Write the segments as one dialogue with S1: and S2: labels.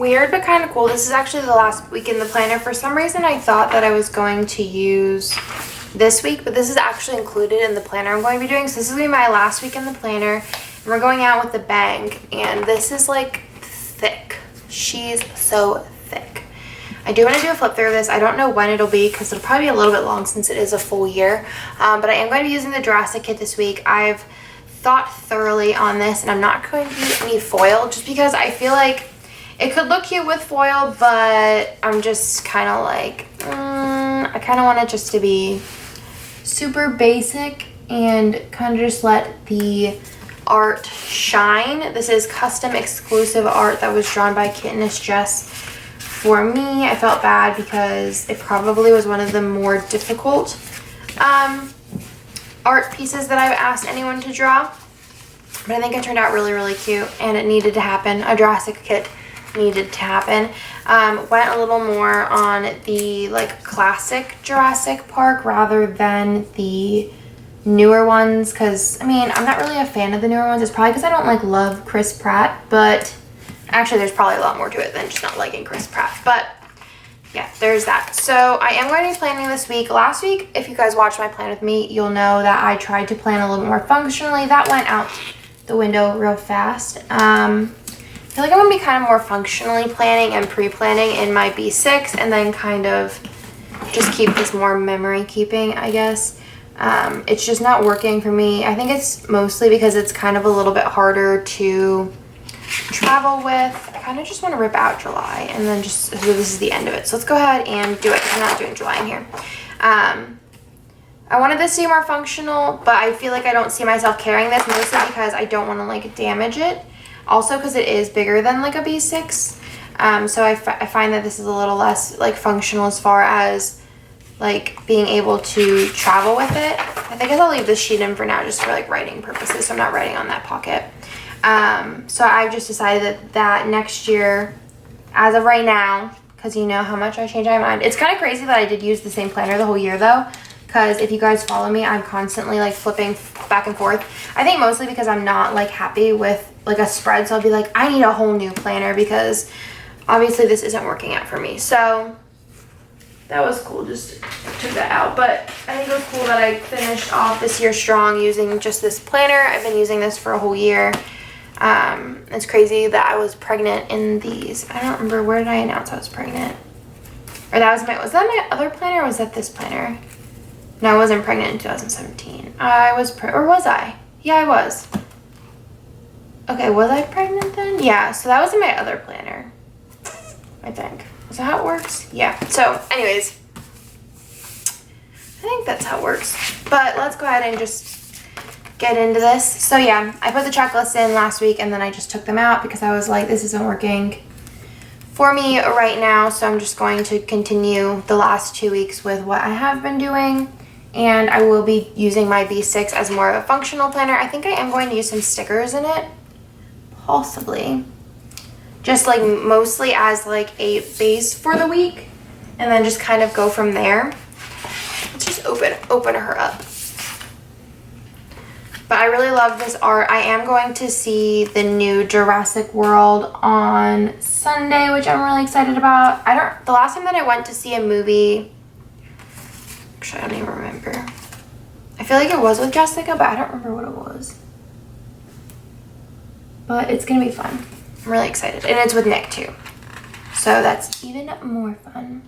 S1: Weird but kind of cool. This is actually the last week in the planner. For some reason, I thought that I was going to use this week, but this is actually included in the planner I'm going to be doing. So this is going to be my last week in the planner. And we're going out with a bang, and this is like thick. She's so thick. I do want to do a flip through of this. I don't know when it'll be because it'll probably be a little bit long since it is a full year. But I am going to be using the Jurassic kit this week. I've thought thoroughly on this, and I'm not going to use any foil just because I feel like it could look cute with foil, but I'm just kind of like, I kind of want it just to be super basic and kind of just let the art shine. This is custom exclusive art that was drawn by Kitness Jess for me. I felt bad because it probably was one of the more difficult art pieces that I've asked anyone to draw. But I think it turned out really, really cute, and it needed to happen. A Jurassic kit needed to happen. Went a little more on the like classic Jurassic Park rather than the newer ones, because I mean, I'm not really a fan of the newer ones. It's probably because I don't like love Chris Pratt, but actually there's probably a lot more to it than just not liking Chris Pratt. But yeah, there's that. So I am going to be planning this week. Last week, if you guys watched my plan with me, you'll know that I tried to plan a little more functionally. That went out the window real fast. I feel like I'm going to be kind of more functionally planning and pre-planning in my B6, and then kind of just keep this more memory keeping, I guess. It's just not working for me. I think it's mostly because it's kind of a little bit harder to travel with. I kind of just want to rip out July, and then just, so this is the end of it. So let's go ahead and do it. I'm not doing July in here. I wanted this to be more functional, but I feel like I don't see myself carrying this, mostly because I don't want to like damage it. Also because it is bigger than like a B6. So I find that this is a little less like functional as far as like being able to travel with it. I think I'll leave this sheet in for now just for like writing purposes, so I'm not writing on that pocket. So I've just decided that next year, as of right now, because you know how much I change my mind. It's kind of crazy that I did use the same planner the whole year though, because if you guys follow me, I'm constantly like flipping back and forth. I think mostly because I'm not like happy with like a spread, so I'll be like, I need a whole new planner because obviously this isn't working out for me. So that was cool, just took that out. But I think it was cool that I finished off this year strong using just this planner. I've been using this for a whole year. It's crazy that I was pregnant in these. I don't remember, where did I announce I was pregnant? Or was that my other planner, or was that this planner? No, I wasn't pregnant in 2017. Or was I? Yeah, I was. Okay, was I pregnant then? Yeah, so that was in my other planner, I think. Is that how it works? Yeah. So anyways, I think that's how it works. But let's go ahead and just get into this. So yeah, I put the checklists in last week, and then I just took them out because I was like, this isn't working for me right now. So I'm just going to continue the last 2 weeks with what I have been doing. And I will be using my B6 as more of a functional planner. I think I am going to use some stickers in it. Possibly. Just like mostly as like a base for the week. And then just kind of go from there. Let's just open her up. But I really love this art. I am going to see the new Jurassic World on Sunday, which I'm really excited about. The last time that I went to see a movie, actually I don't even remember. I feel like it was with Jessica, but I don't remember what it was. But it's gonna be fun. I'm really excited. And it's with Nick too. So that's even more fun.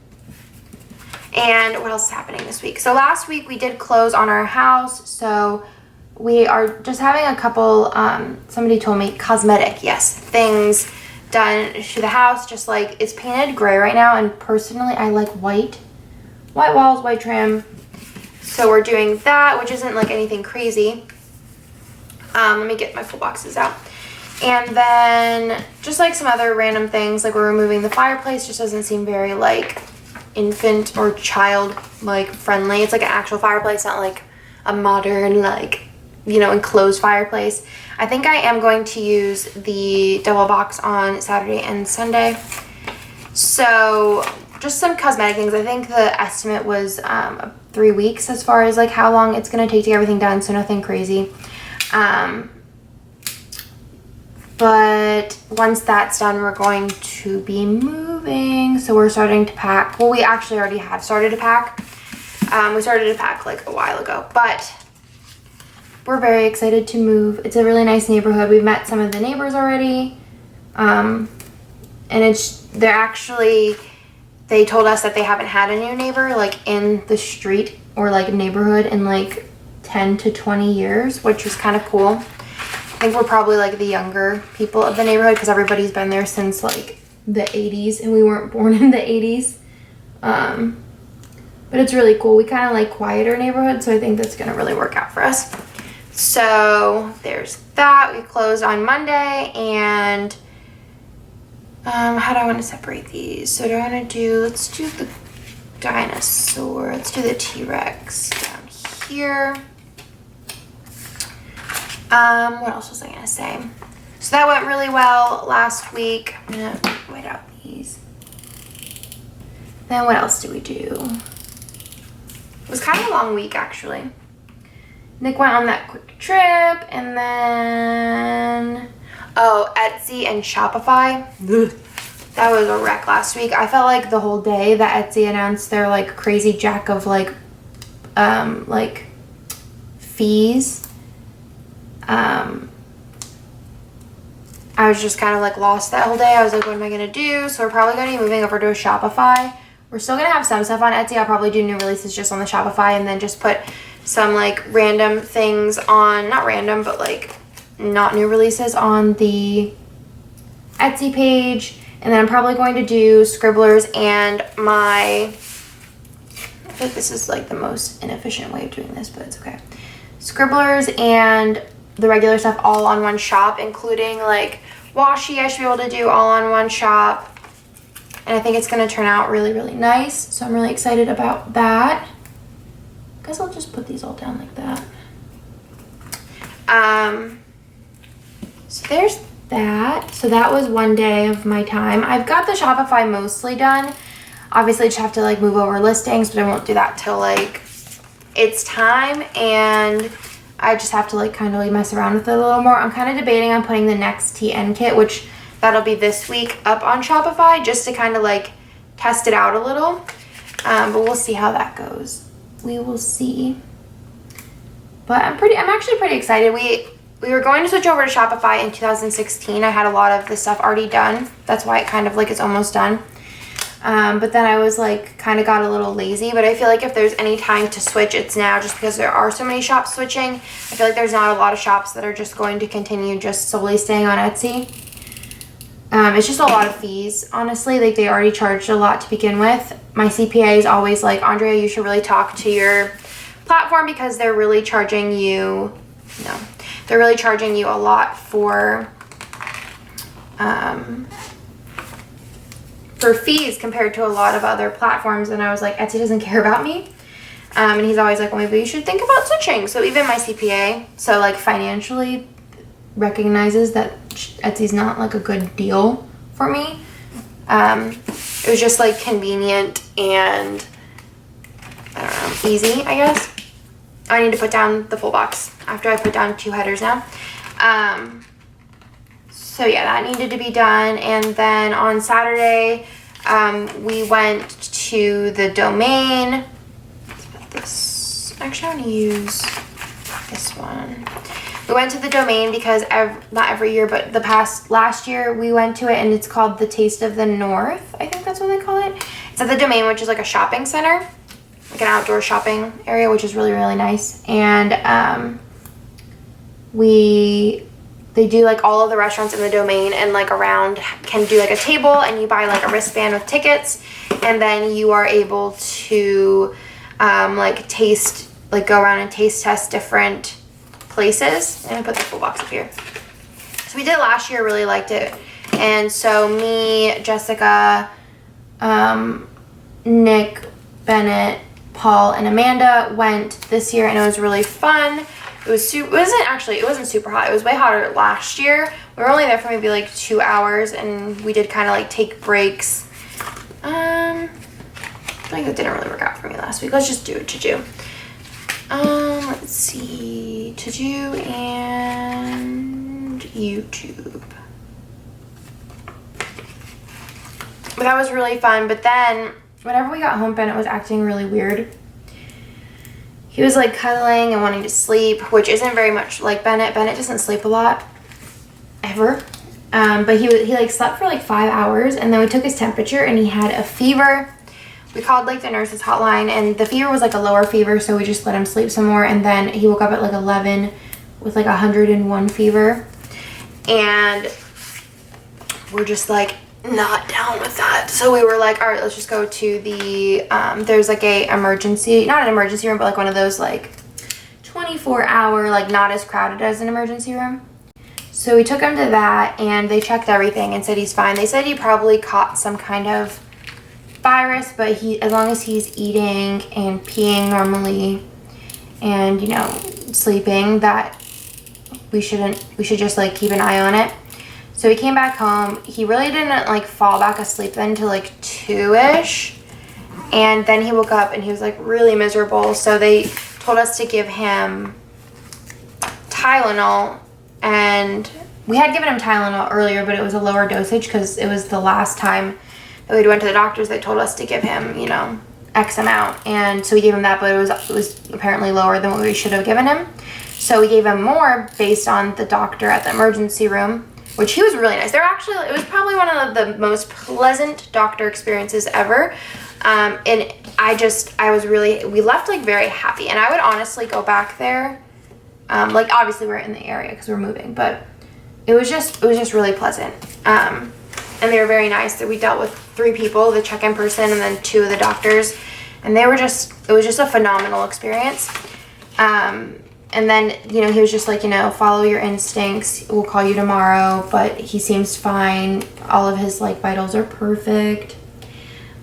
S1: And what else is happening this week? So last week we did close on our house. So we are just having a couple, somebody told me cosmetic, yes, things done to the house. Just like, it's painted gray right now. And personally, I like white. White walls, white trim. So we're doing that, which isn't like anything crazy. Let me get my full boxes out. And then just like some other random things, like we're removing the fireplace. Just doesn't seem very like infant or child like friendly. It's like an actual fireplace, not like a modern like, you know, enclosed fireplace. I think I am going to use the double box on Saturday and Sunday. So just some cosmetic things. I think the estimate was 3 weeks as far as like how long it's going to take to get everything done. So nothing crazy. But once that's done, we're going to be moving. So we're starting to pack. Well, we actually already have started to pack. We started to pack like a while ago, but we're very excited to move. It's a really nice neighborhood. We've met some of the neighbors already. And they told us that they haven't had a new neighbor like in the street or like neighborhood in like 10 to 20 years, which was kind of cool. I think we're probably like the younger people of the neighborhood because everybody's been there since like the 80s and we weren't born in the 80s. But it's really cool. We kind of like quieter neighborhoods, so I think that's going to really work out for us. So there's that. We closed on Monday, and how do I want to separate these? So do I want to do, let's do the dinosaur. Let's do the T-Rex down here. What else was I going to say? So that went really well last week. I'm going to white out these. Then what else did we do? It was kind of a long week, actually. Nick went on that quick trip, and then, oh, Etsy and Shopify. That was a wreck last week. I felt like the whole day that Etsy announced their like crazy jack of like fees. I was just kind of like lost that whole day. I was like, what am I gonna do? So we're probably gonna be moving over to a Shopify. We're still gonna have some stuff on Etsy. I'll probably do new releases just on the Shopify and then just put some like random things on, not random, but like not new releases on the Etsy page. And then I'm probably going to do Scribblers and I think this is like the most inefficient way of doing this, but it's okay. Scribblers and the regular stuff all on one shop, including like washi I should be able to do all on one shop. And I think it's going to turn out really, really nice. So I'm really excited about that. I guess I'll just put these all down like that. So there's that. So that was one day of my time. I've got the Shopify mostly done. Obviously, I just have to like move over listings, but I won't do that till like it's time. And I just have to like kind of like mess around with it a little more. I'm kind of debating on putting the next TN kit, which that'll be this week, up on Shopify just to kind of like test it out a little. But we'll see how that goes. We will see. But I'm actually pretty excited. We were going to switch over to Shopify in 2016. I had a lot of the stuff already done. That's why it kind of like is almost done. But then I was like kind of got a little lazy, but I feel like if there's any time to switch, it's now, just because there are so many shops switching. I feel like there's not a lot of shops that are just going to continue just solely staying on Etsy. It's just a lot of fees, honestly. Like they already charged a lot to begin with. My CPA is always like, Andrea, you should really talk to your platform because they're really charging you, they're really charging you a lot for fees compared to a lot of other platforms. And I was like, Etsy doesn't care about me. And he's always like, well, maybe you should think about switching. So even my CPA, so like financially, recognizes that Etsy's not like a good deal for me. It was just like convenient and I don't know, easy, I guess. I need to put down the full box after I put down 2 headers now. So yeah, that needed to be done. And then on Saturday, we went to the domain. Let's put this, actually I want to use this one. We went to the domain because not every year, but last year we went to it, and it's called the Taste of the North. I think that's what they call it. It's at the domain, which is like a shopping center, like an outdoor shopping area, which is really, really nice. And they do like all of the restaurants in the domain and like around can do like a table, and you buy like a wristband with tickets, and then you are able to like taste, like go around and taste test different places. And I put the full box up here. So we did last year, really liked it. And so me, Jessica, Nick, Bennett, Paul, and Amanda went this year, and it was really fun. It wasn't super hot. It was way hotter last year. We were only there for maybe like 2 hours, and we did kind of like take breaks. I think it didn't really work out for me last week. Let's just do it to do. Let's see, to do and YouTube. But that was really fun. But then whenever we got home, Bennett was acting really weird. He was like cuddling and wanting to sleep, which isn't very much like Bennett. Bennett doesn't sleep a lot, ever. But he like slept for like 5 hours, and then we took his temperature and he had a fever. We called like the nurse's hotline, and the fever was like a lower fever, so we just let him sleep some more. And then he woke up at like 11 with like 101 fever, and we're just like not down with that. So we were like, all right, let's just go to the there's like a emergency, not an emergency room, but like one of those like 24-hour, like not as crowded as an emergency room. So we took him to that, and they checked everything and said he's fine. They said he probably caught some kind of virus, but as long as he's eating and peeing normally and, you know, sleeping, that we should just like keep an eye on it. So he came back home. He really didn't like fall back asleep then until like 2-ish. And then he woke up and he was like really miserable. So they told us to give him Tylenol, and we had given him Tylenol earlier, but it was a lower dosage because it was the last time that we went to the doctors. They told us to give him, you know, X amount. And so we gave him that, but it was apparently lower than what we should have given him. So we gave him more based on the doctor at the emergency room, which he was really nice. It was probably one of the most pleasant doctor experiences ever. And we left like very happy, and I would honestly go back there. Like obviously we're in the area because we're moving, but it was just really pleasant. And they were very nice. That we dealt with 3 people, the check-in person and then 2 of the doctors, and it was just a phenomenal experience. And then, you know, he was just like, you know, follow your instincts. We'll call you tomorrow, but he seems fine. All of his like vitals are perfect.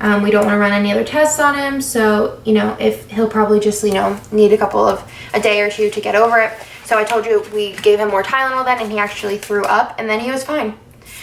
S1: We don't want to run any other tests on him, so, you know, if he'll probably just, you know, need a day or 2 to get over it. So I told you we gave him more Tylenol then, and he actually threw up, and then he was fine.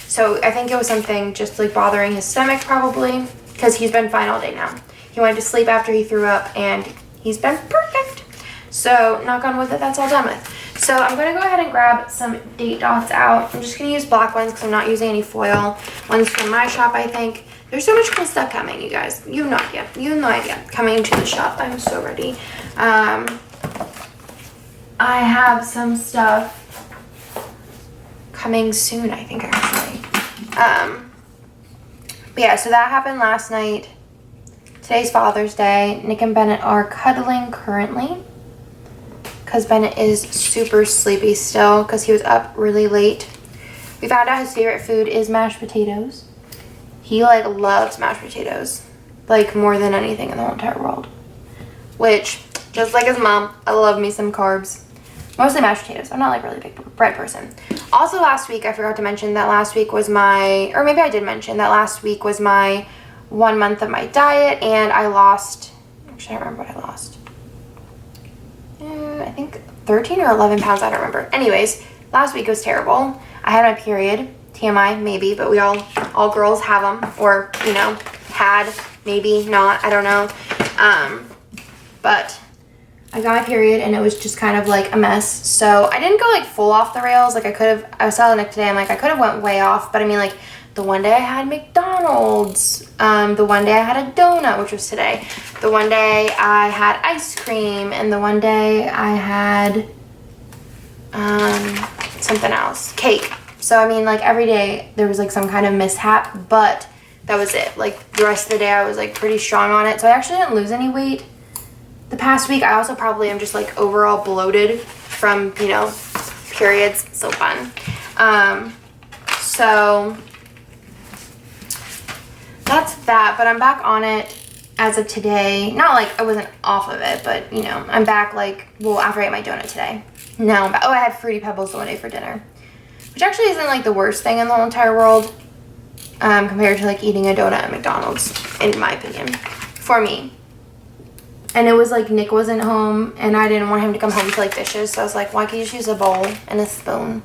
S1: So I think it was something just like bothering his stomach probably, because he's been fine all day now. He went to sleep after he threw up, and he's been perfect. So knock on wood that that's all done with. So I'm going to go ahead and grab some date dots out. I'm just going to use black ones because I'm not using any foil. One's from my shop, I think. There's so much cool stuff coming, you guys. You have no idea. You have no idea. Coming to the shop. I'm so ready. I have some stuff coming soon, I think, actually. But yeah, so that happened last night. Today's Father's Day. Nick and Bennett are cuddling currently, because Bennett is super sleepy still because he was up really late. We found out his favorite food is mashed potatoes. He like loves mashed potatoes, like more than anything in the whole entire world. Which, just like his mom, I love me some carbs. Mostly mashed potatoes. I'm not like really a big bread person. Also last week, I forgot to mention that last week was or maybe I did mention that last week was my 1 month of my diet, and I lost, actually I don't remember what I lost. I think 13 or 11 pounds, I don't remember. Anyways, last week was terrible. I had my period, TMI maybe, but we all girls have them, or, you know, had, maybe not, I don't know. But I got my period, and it was just kind of like a mess. So I didn't go like full off the rails. Like I was telling Nick today, I'm like, I could have went way off, but I mean, like, the one day I had McDonald's, the one day I had a donut, which was today, the one day I had ice cream, and the one day I had something else, cake. So I mean, like, every day there was like some kind of mishap, but that was it. Like the rest of the day I was like pretty strong on it. So I actually didn't lose any weight the past week. I also probably am just like overall bloated from, you know, periods. So fun. So that's that, but I'm back on it as of today. Not like I wasn't off of it, but, you know, I'm back like, well, after I ate my donut today. Now I'm back. Oh, I had Fruity Pebbles the one day for dinner, which actually isn't like the worst thing in the whole entire world, compared to like eating a donut at McDonald's, in my opinion, for me. And it was like Nick wasn't home, and I didn't want him to come home to like dishes, so I was like, why can't you just use a bowl and a spoon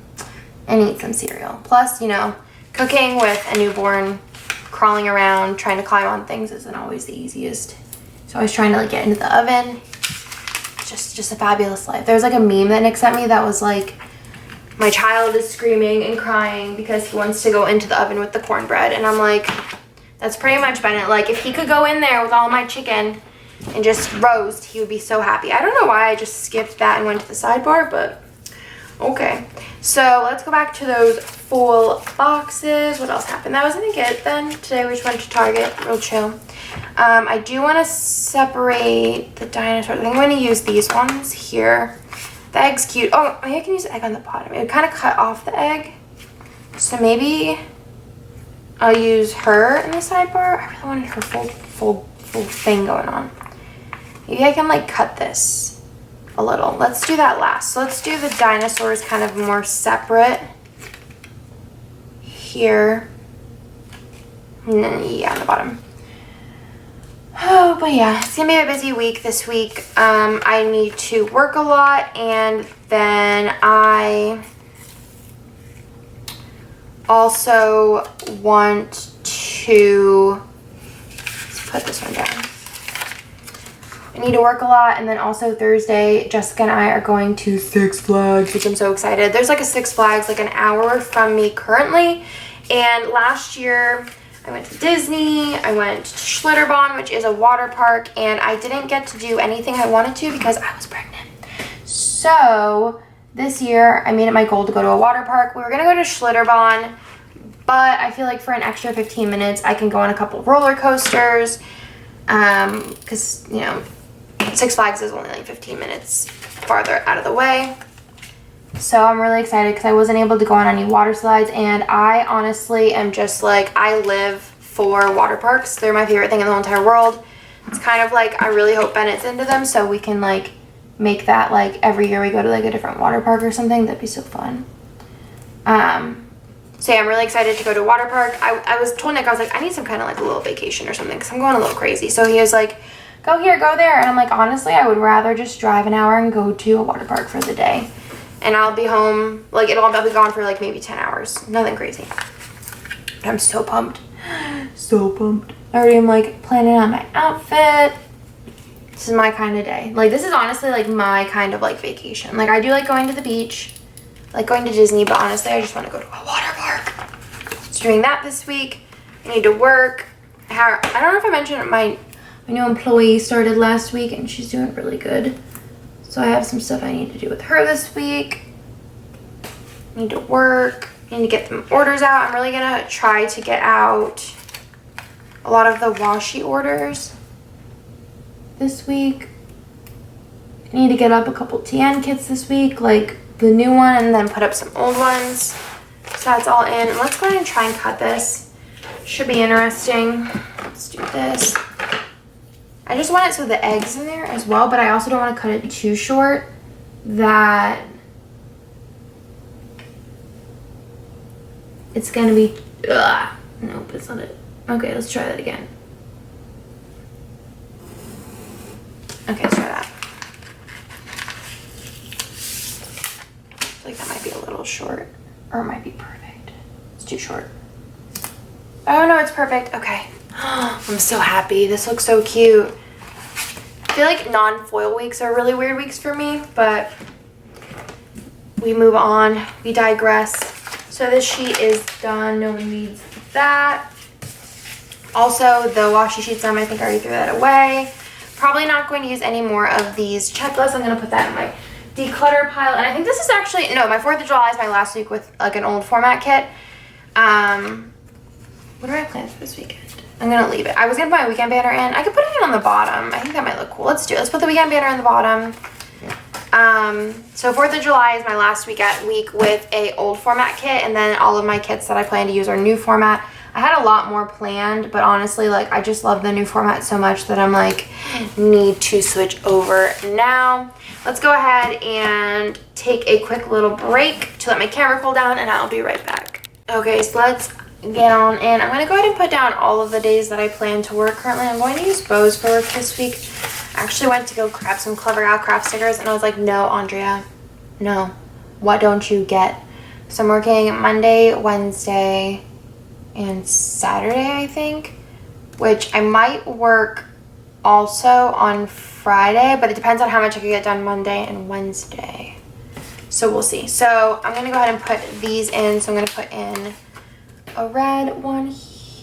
S1: and eat some cereal? Plus, you know, cooking with a newborn, crawling around, trying to climb on things isn't always the easiest. So I was trying to like get into the oven. Just a fabulous life. There was like a meme that Nick sent me that was like, my child is screaming and crying because he wants to go into the oven with the cornbread. And I'm like, That's pretty much been it. Like, if he could go in there with all my chicken and just roast, he would be so happy. I don't know why I just skipped that and went to the sidebar, but okay. So let's go back to those full boxes. What else happened? That was gonna get then. Today we just went to Target, real chill. I do want to separate the dinosaurs. I think I'm going to use these ones here. The egg's cute. Oh, maybe I can use the egg on the bottom. It would kind of cut off the egg. So maybe I'll use her in the sidebar. I really wanted her full thing going on. Maybe I can like cut this a little. Let's do that last. So let's do the dinosaurs kind of more separate here. And then, yeah, on the bottom. Oh, but yeah, it's gonna be a busy week this week. I need to work a lot, and then I also want to, let's put this one down. I need to work a lot, and then also Thursday, Jessica and I are going to Six Flags, which I'm so excited. There's like a Six Flags like an hour from me currently, and last year I went to Disney, I went to Schlitterbahn, which is a water park, and I didn't get to do anything I wanted to because I was pregnant. So this year I made it my goal to go to a water park. We were gonna go to Schlitterbahn, but I feel like for an extra 15 minutes I can go on a couple roller coasters, because, you know, Six Flags is only like 15 minutes farther out of the way. So I'm really excited because I wasn't able to go on any water slides, and I honestly am just like, I live for water parks. They're my favorite thing in the whole entire world. It's kind of like, I really hope Bennett's into them so we can like make that like every year we go to like a different water park or something. That'd be so fun. So yeah, I'm really excited to go to a water park. I was told Nick, I was like, I need some kind of like a little vacation or something because I'm going a little crazy. So he was like, go here, go there. And I'm like, honestly, I would rather just drive an hour and go to a water park for the day. And I'll be home, like I'll be gone for like maybe 10 hours. Nothing crazy. But I'm so pumped. So pumped. I already am like planning on my outfit. This is my kind of day. Like, this is honestly like my kind of like vacation. Like, I do like going to the beach, like going to Disney, but honestly I just want to go to a water park. So doing that this week. I need to work. I don't know if I mentioned my new employee started last week and she's doing really good. So I have some stuff I need to do with her this week. I need to work. I need to get some orders out. I'm really gonna try to get out a lot of the washi orders this week. I need to get up a couple TN kits this week, like the new one, and then put up some old ones. So that's all in. Let's go ahead and try and cut this. Should be interesting. Let's do this. I just want it so the egg's in there as well, but I also don't want to cut it too short that it's going to be, nope, it's not it. Okay, let's try that again. Okay, let's try that. I feel like that might be a little short, or it might be perfect. It's too short. Oh no, it's perfect. Okay. I'm so happy. This looks so cute. I feel like non-foil weeks are really weird weeks for me, but we move on. We digress. So this sheet is done. No one needs that. Also, the washi sheet's done. I think I already threw that away. Probably not going to use any more of these checklists. I'm going to put that in my declutter pile. And I think this is actually, no, my 4th of July is my last week with like an old format kit. What do I plan for this weekend? I'm going to leave it. I was going to put my weekend banner in. I could put it in on the bottom. I think that might look cool. Let's do it. Let's put the weekend banner on the bottom. So 4th of July is my last week with a old format kit, and then all of my kits that I plan to use are new format. I had a lot more planned, but honestly, like, I just love the new format so much that I'm like, need to switch over now. Let's go ahead and take a quick little break to let my camera cool down, and I'll be right back. Okay, so let's get on in. I'm going to go ahead and put down all of the days that I plan to work currently. I'm going to use bows for work this week. I actually went to go grab some Clever Gal craft stickers, and I was like, no, Andrea, no. What don't you get? So I'm working Monday, Wednesday, and Saturday, I think, which I might work also on Friday, but it depends on how much I can get done Monday and Wednesday. So we'll see. So I'm going to go ahead and put these in. So I'm going to put in a red one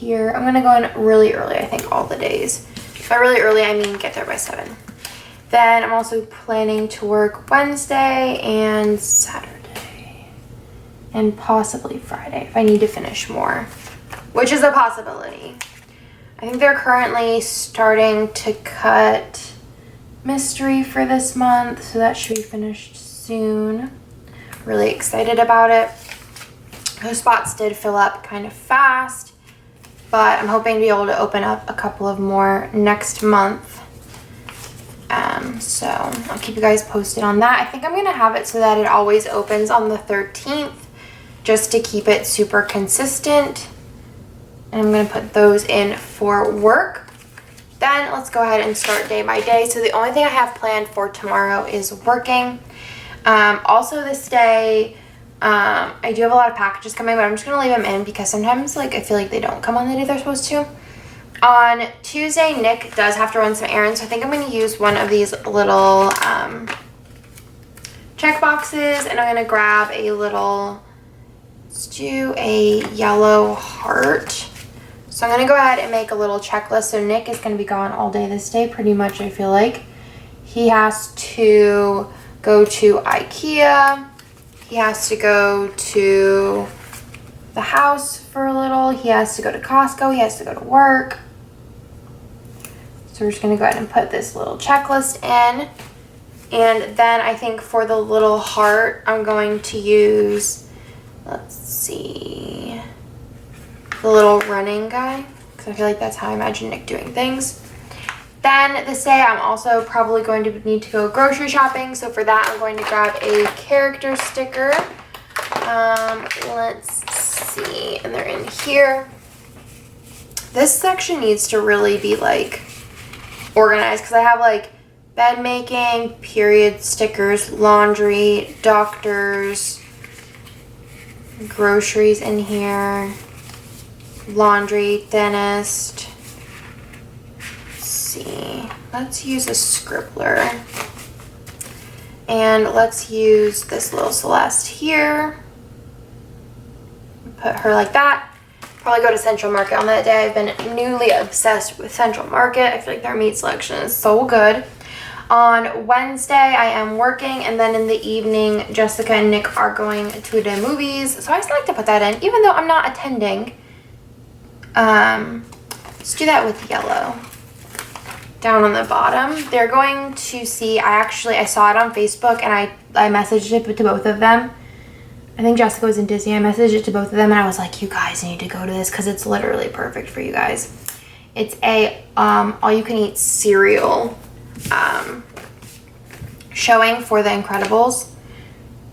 S1: here. I'm gonna go in really early, I think, all the days. By really early, I mean get there by 7. Then I'm also planning to work Wednesday and Saturday. And possibly Friday if I need to finish more, which is a possibility. I think they're currently starting to cut mystery for this month, so that should be finished soon. Really excited about it. Those spots did fill up kind of fast, but I'm hoping to be able to open up a couple of more next month. So I'll keep you guys posted on that. I think I'm gonna have it so that it always opens on the 13th, just to keep it super consistent. And I'm gonna put those in for work. Then let's go ahead and start day by day. So the only thing I have planned for tomorrow is working. Also this day, I do have a lot of packages coming, but I'm just gonna leave them in because sometimes like I feel like they don't come on the day they're supposed to. On Tuesday, Nick does have to run some errands, so I think I'm gonna use one of these little check boxes, and I'm gonna grab a little, let's do a yellow heart. So I'm gonna go ahead and make a little checklist. So Nick is gonna be gone all day this day, pretty much, I feel like. He has to go to IKEA. He has to go to the house for a little. He has to go to Costco. He has to go to work. So we're just gonna go ahead and put this little checklist in. And then I think for the little heart, I'm going to use, let's see, the little running guy, because I feel like that's how I imagine Nick doing things. Then this day, I'm also probably going to need to go grocery shopping. So for that, I'm going to grab a character sticker. Let's see, and they're in here. This section needs to really be like organized because I have like bed making, period stickers, laundry, doctors, groceries in here, laundry, dentist. See, let's use a scribbler, and let's use this little Celeste here. Put her like that. Probably go to Central Market on that day. I've been newly obsessed with Central Market. I feel like their meat selection is so good. On Wednesday, I am working, and then in the evening, Jessica and Nick are going to the movies. So I just like to put that in, even though I'm not attending. Let's do that with yellow. Down on the bottom, they're going to see, I saw it on Facebook, and I messaged it to both of them. I think Jessica was in Disney. I messaged it to both of them, and I was like, you guys need to go to this because it's literally perfect for you guys. It's a all-you-can-eat cereal showing for The Incredibles.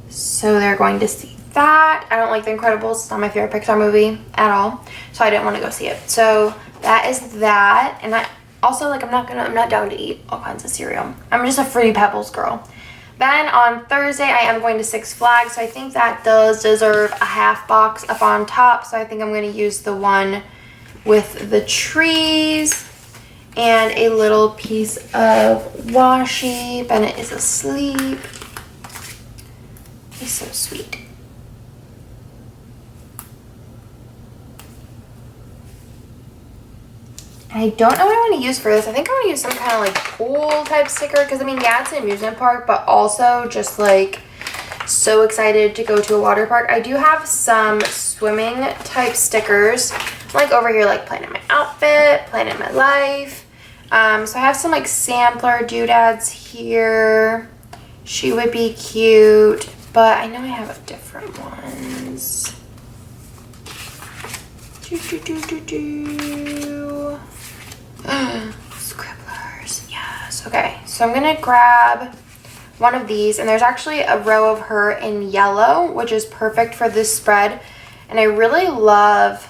S1: So they're going to see that. I don't like The Incredibles. It's not my favorite Pixar movie at all, so I didn't want to go see it. So that is that, and I also, like, I'm not down to eat all kinds of cereal. I'm just a Fruity Pebbles girl. Then on Thursday, I am going to Six Flags, so I think that does deserve a half box up on top. So I think I'm going to use the one with the trees and a little piece of washi. Bennett is asleep. He's so sweet. I don't know what I want to use for this. I think I want to use some kind of like pool type sticker because I mean, yeah, it's an amusement park, but also just like so excited to go to a water park. I do have some swimming type stickers like over here, like Planet My Outfit, Planet My Life. So I have some like sampler doodads here. She would be cute, but I know I have different ones. Scribblers, yes. Okay, so I'm gonna grab one of these, and there's actually a row of her in yellow, which is perfect for this spread. And I really love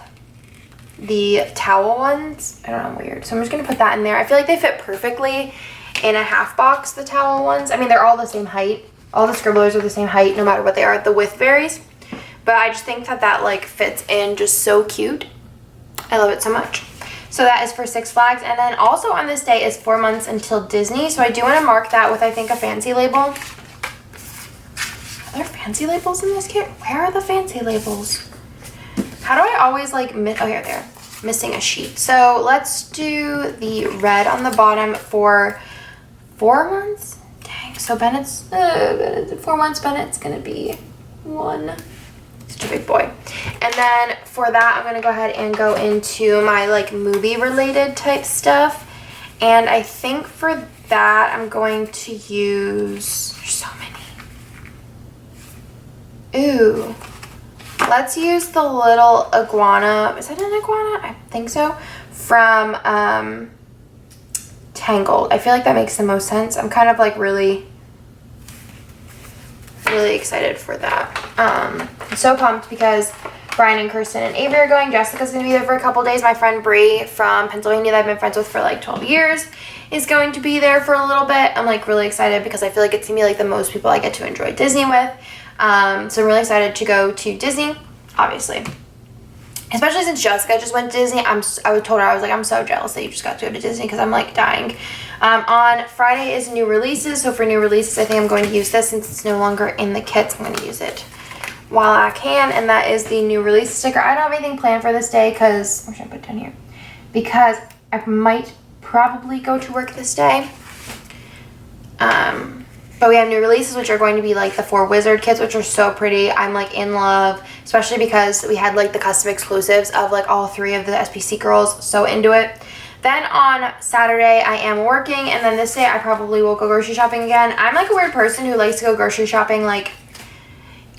S1: the towel ones. I don't know, weird. So I'm just gonna put that in there. I feel like they fit perfectly in a half box, the towel ones. I mean, they're all the same height. All the scribblers are the same height, no matter what they are. The width varies, but I just think that that like fits in just so cute. I love it so much. So that is for Six Flags. And then also on this day is 4 months until Disney. So I do want to mark that with, I think, a fancy label. Are there fancy labels in this kit? Where are the fancy labels? How do I always like miss? Oh, here they are. missing a sheet. So let's do the red on the bottom for 4 months. Dang, so Bennett's 4 months. Bennett's gonna be 1. Such a big boy. And then for that, I'm gonna go ahead and go into my like movie related type stuff. And I think for that, I'm going to use, there's so many. Ooh. Let's use the little iguana. Is that an iguana? I think so. From Tangled. I feel like that makes the most sense. I'm kind of like really excited for that. I'm so pumped because Brian and Kirsten and Avery are going. Jessica's going to be there for a couple days. My friend Bree from Pennsylvania that I've been friends with for like 12 years is going to be there for a little bit. I'm like really excited because I feel like it's going to be like the most people I get to enjoy Disney with. So I'm really excited to go to Disney, obviously. Especially since Jessica just went to Disney. I told her, I was like, I'm so jealous that you just got to go to Disney because I'm like dying. On Friday is new releases. So for new releases, I think I'm going to use this since it's no longer in the kits. I'm going to use it while I can. And that is the new release sticker. I don't have anything planned for this day because, what should I put down here? Because I might probably go to work this day. But we have new releases, which are going to be like the 4 wizard kits, which are so pretty. I'm like in love, especially because we had like the custom exclusives of like all 3 of the SPC girls. So into it. Then on Saturday, I am working. And then this day, I probably will go grocery shopping again. I'm like a weird person who likes to go grocery shopping like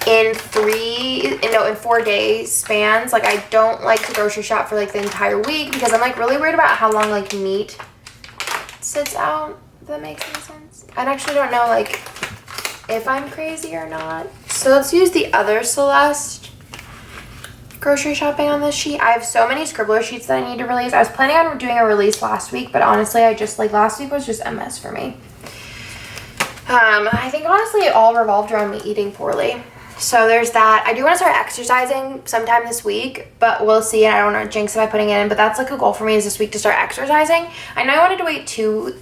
S1: in 4 day spans. Like I don't like to grocery shop for like the entire week because I'm like really worried about how long like meat sits out. If that makes any sense. I actually don't know like if I'm crazy or not. So let's use the other Celeste grocery shopping on this sheet. I have so many scribbler sheets that I need to release. I was planning on doing a release last week, but honestly I just like last week was just a mess for me. I think honestly it all revolved around me eating poorly. So there's that. I do want to start exercising sometime this week, but we'll see. And I don't want to jinx it by putting it in, but that's like a goal for me is this week to start exercising. I know I wanted to wait 2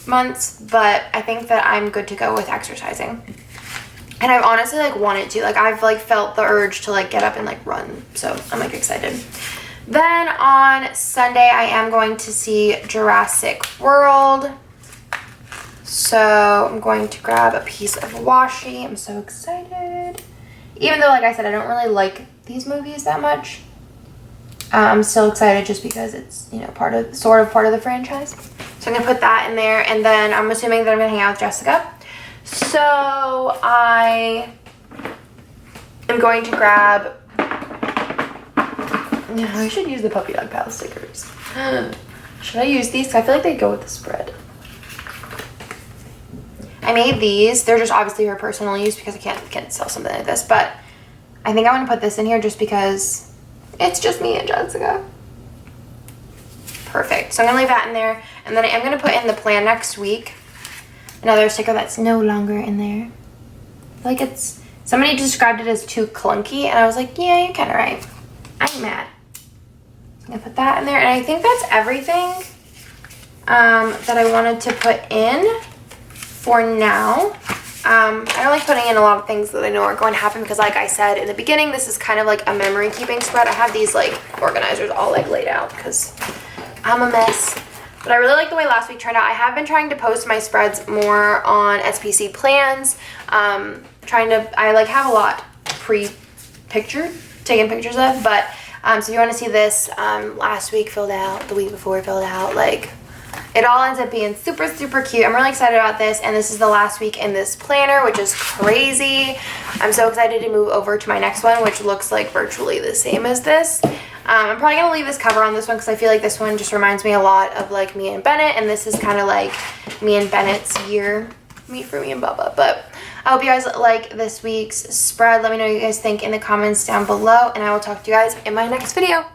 S1: months, but I think that I'm good to go with exercising. And I've honestly like wanted to, like I've like felt the urge to like get up and like run. So I'm like excited. Then on Sunday, I am going to see Jurassic World. So I'm going to grab a piece of washi. I'm so excited. Even though, like I said, I don't really like these movies that much. I'm still excited just because it's, you know, sort of part of the franchise. So I'm going to put that in there. And then I'm assuming that I'm going to hang out with Jessica. So I am going to grab... Yeah, I should use the Puppy Dog Pal stickers. Should I use these? I feel like they go with the spread. I made these. They're just obviously for personal use because I can't sell something like this. But I think I want to put this in here just because it's just me and Jessica. Perfect. So I'm going to leave that in there. And then I am going to put in the plan next week. Another sticker that's no longer in there. I feel like it's... Somebody described it as too clunky. And I was like, yeah, you're kind of right. I ain't mad. So I'm going to put that in there. And I think that's everything that I wanted to put in for now. I don't like putting in a lot of things that I know aren't going to happen because like I said in the beginning, this is kind of like a memory keeping spread. I have these like organizers all like laid out because I'm a mess. But I really like the way last week turned out. I have been trying to post my spreads more on SPC plans. I like have a lot pre-pictured, taken pictures of, but so if you want to see this, last week filled out, the week before filled out, like it all ends up being super, super cute. I'm really excited about this, and this is the last week in this planner, which is crazy. I'm so excited to move over to my next one, which looks like virtually the same as this. I'm probably going to leave this cover on this one because I feel like this one just reminds me a lot of like me and Bennett, and this is kind of like me and Bennett's year, me and Bubba. But I hope you guys like this week's spread. Let me know what you guys think in the comments down below, and I will talk to you guys in my next video.